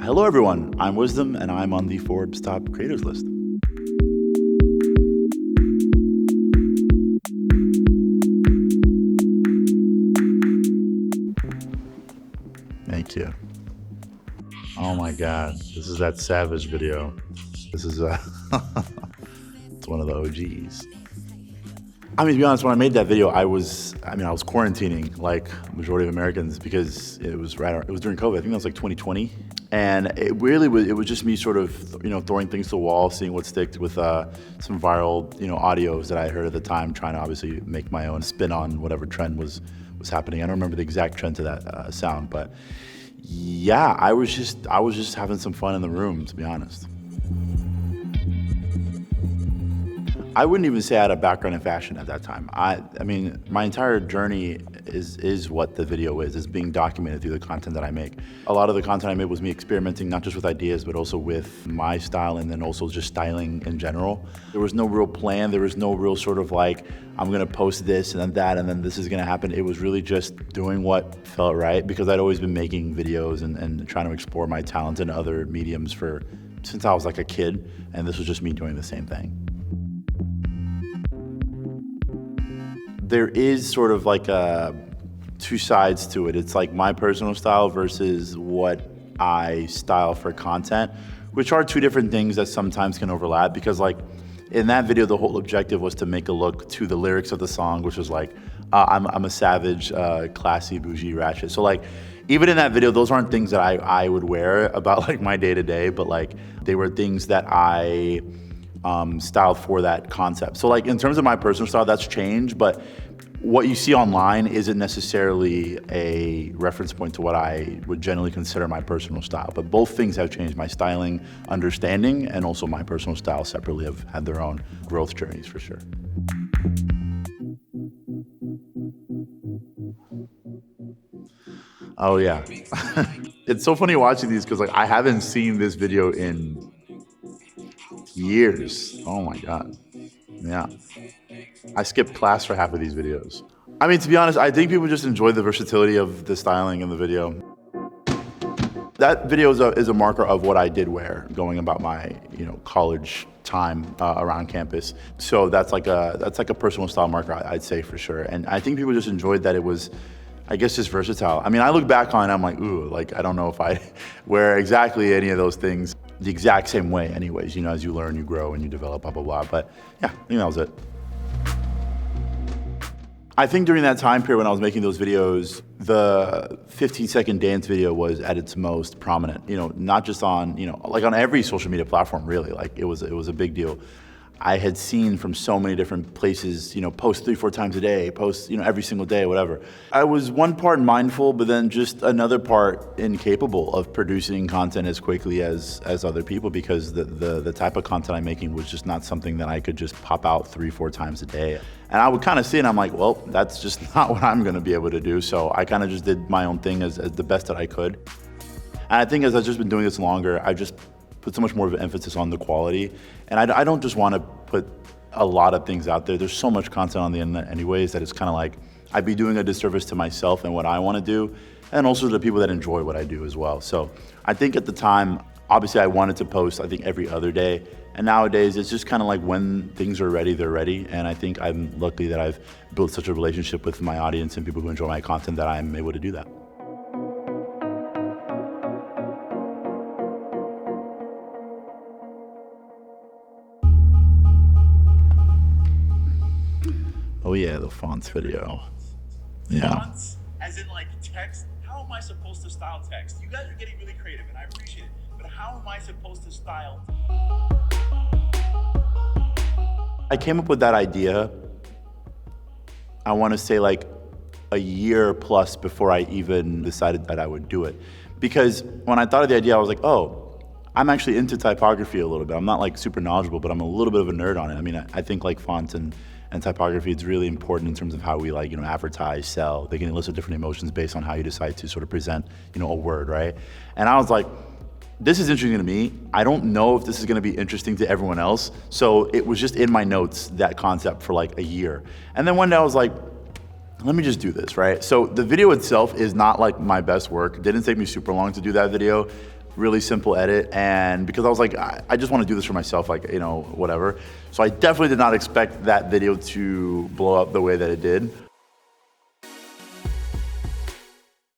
Hello everyone, I'm Wisdom and I'm on the Forbes top creators list. Thank you. Oh my God, this is that Savage video. This is it's one of the OGs. I mean, to be honest, when I made that video, I was quarantining like majority of Americans because it was during COVID. I think that was like 2020. And it was just me sort of, throwing things to the wall, seeing what sticked with some viral, audios that I heard at the time, trying to obviously make my own spin on whatever trend was happening. I don't remember the exact trend to that sound, but yeah, I was just having some fun in the room, to be honest. I wouldn't even say I had a background in fashion at that time. I mean, my entire journey is what the video is being documented through the content that I make. A lot of the content I made was me experimenting, not just with ideas, but also with my style and then also just styling in general. There was no real plan. There was no real sort of like, I'm gonna post this and then that, and then this is gonna happen. It was really just doing what felt right because I'd always been making videos and trying to explore my talent in other mediums since I was like a kid, and this was just me doing the same thing. There is sort of like two sides to it. It's like my personal style versus what I style for content, which are two different things that sometimes can overlap because like in that video, the whole objective was to make a look to the lyrics of the song, which was like, I'm a savage, classy, bougie, ratchet. So like, even in that video, those aren't things that I would wear about like my day to day, but like they were things that I styled for that concept. So like in terms of my personal style, that's changed, but what you see online isn't necessarily a reference point to what I would generally consider my personal style. But both things have changed. My styling understanding and also my personal style separately have had their own growth journeys for sure. Oh yeah. It's so funny watching these because like I haven't seen this video in years. Oh my God. Yeah. I skipped class for half of these videos. I mean, to be honest, I think people just enjoy the versatility of the styling in the video. That video is a marker of what I did wear going about my, college time around campus. So that's like a personal style marker, I'd say for sure. And I think people just enjoyed that it was, I guess, just versatile. I mean, I look back on it, I'm like, ooh, like I don't know if I wear exactly any of those things the exact same way anyways, as you learn, you grow, and you develop, blah, blah, blah. But yeah, I think that was it. I think during that time period when I was making those videos, the 15-second dance video was at its most prominent, not just on, like on every social media platform, really. Like it was a big deal. I had seen from so many different places, post 3-4 times a day, post, every single day, whatever. I was one part mindful, but then just another part incapable of producing content as quickly as other people because the type of content I'm making was just not something that I could just pop out 3-4 times a day. And I would kind of see it and I'm like, well, that's just not what I'm gonna be able to do. So I kind of just did my own thing as the best that I could. And I think as I've just been doing this longer, I've just put so much more of an emphasis on the quality. And I don't just want to put a lot of things out there. There's so much content on the internet anyways that it's kind of like I'd be doing a disservice to myself and what I want to do, and also to the people that enjoy what I do as well. So I think at the time, obviously I wanted to post, I think every other day. And nowadays it's just kind of like when things are ready, they're ready. And I think I'm lucky that I've built such a relationship with my audience and people who enjoy my content that I'm able to do that. Oh yeah, the fonts video. Yeah. Fonts, as in like text. How am I supposed to style text? You guys are getting really creative, and I appreciate it. But how am I supposed to style? I came up with that idea, I want to say like a year plus before I even decided that I would do it. Because when I thought of the idea, I was like, oh, I'm actually into typography a little bit. I'm not like super knowledgeable, but I'm a little bit of a nerd on it. I mean, I think like fonts and typography, it's really important in terms of how we like, advertise, sell. They can elicit different emotions based on how you decide to sort of present, a word, right? And I was like, this is interesting to me. I don't know if this is gonna be interesting to everyone else. So it was just in my notes, that concept for like a year. And then one day I was like, let me just do this, right? So the video itself is not like my best work. It didn't take me super long to do that video. really simple edit. And because I was like, I just want to do this for myself, like, you know, whatever. So I definitely did not expect that video to blow up the way that it did.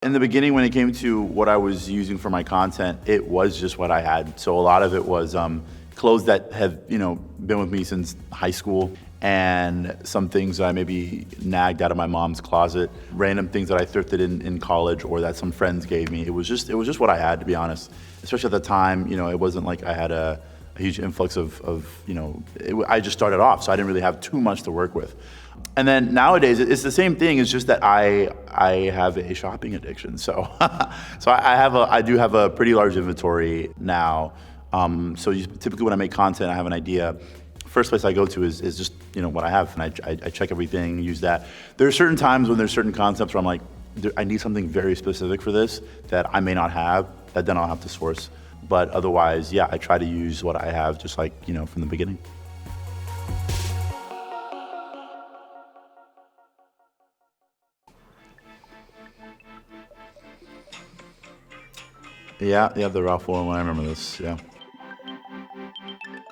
In the beginning, when it came to what I was using for my content, it was just what I had. So a lot of it was clothes that have, you know, been with me since high school, and some things that I maybe nagged out of my mom's closet, random things that I thrifted in college or that some friends gave me. It was just what I had, to be honest. Especially at the time, you know, it wasn't like I had a huge influx of you know, I just started off, so I didn't really have too much to work with. And then nowadays, it's the same thing. It's just that I have a shopping addiction. So, I do have a pretty large inventory now. So typically when I make content, I have an idea. First place I go to is just, you know, what I have, and I check everything, use that. There are certain times when there's certain concepts where I'm like, I need something very specific for this that I may not have, that then I'll have to source. But otherwise, yeah, I try to use what I have, just like, you know, from the beginning. Yeah, the Ralph Lauren one, I remember this, yeah.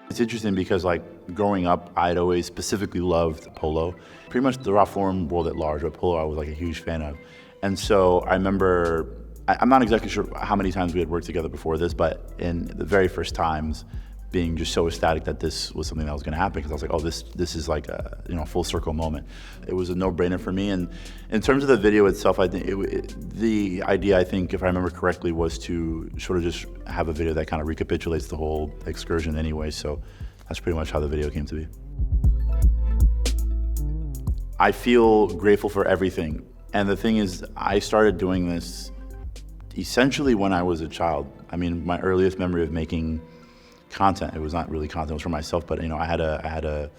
It's interesting because, like, growing up, I'd always specifically loved polo. Pretty much the Ralph Lauren world at large, but polo I was like a huge fan of. And so I remember, I'm not exactly sure how many times we had worked together before this, but in the very first times, being just so ecstatic that this was something that was going to happen, because I was like, oh, this is like a, you know, full circle moment. It was a no-brainer for me. And in terms of the video itself, I think the idea, I think, if I remember correctly, was to sort of just have a video that kind of recapitulates the whole excursion anyway. So that's pretty much how the video came to be. I feel grateful for everything. And the thing is, I started doing this essentially when I was a child. I mean, my earliest memory of making content, it was not really content, it was for myself, but, you know, I had a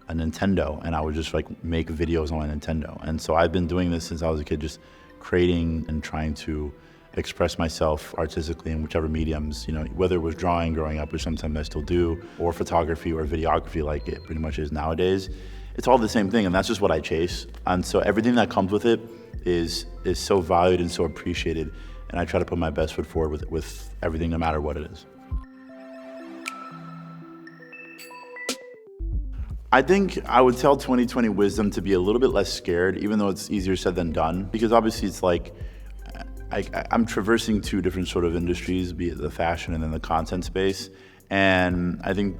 Nintendo, and I would just like make videos on my Nintendo. And so I've been doing this since I was a kid, just creating and trying to express myself artistically in whichever mediums, you know, whether it was drawing growing up, which sometimes I still do, or photography or videography like it pretty much is nowadays. It's all the same thing, and that's just what I chase. And so everything that comes with it is so valued and so appreciated, and I try to put my best foot forward with everything, no matter what it is. I think I would tell 2020 wisdom to be a little bit less scared, even though it's easier said than done, because obviously it's like, I'm traversing two different sort of industries, be it the fashion and then the content space. And I think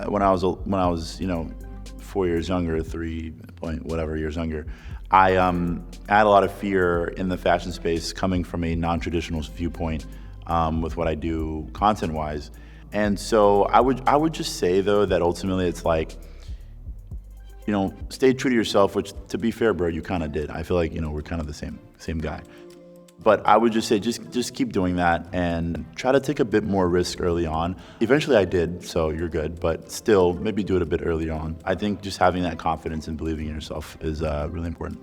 when I was, you know, 4 years younger, 3 point whatever years younger, I had a lot of fear in the fashion space coming from a non-traditional viewpoint with what I do content-wise. And so I would just say, though, that ultimately it's like, you know, stay true to yourself, which, to be fair, bro, you kind of did. I feel like, you know, we're kind of the same guy. But I would just say, just keep doing that and try to take a bit more risk early on. Eventually I did, so you're good, but still, maybe do it a bit earlier on. I think just having that confidence and believing in yourself is really important.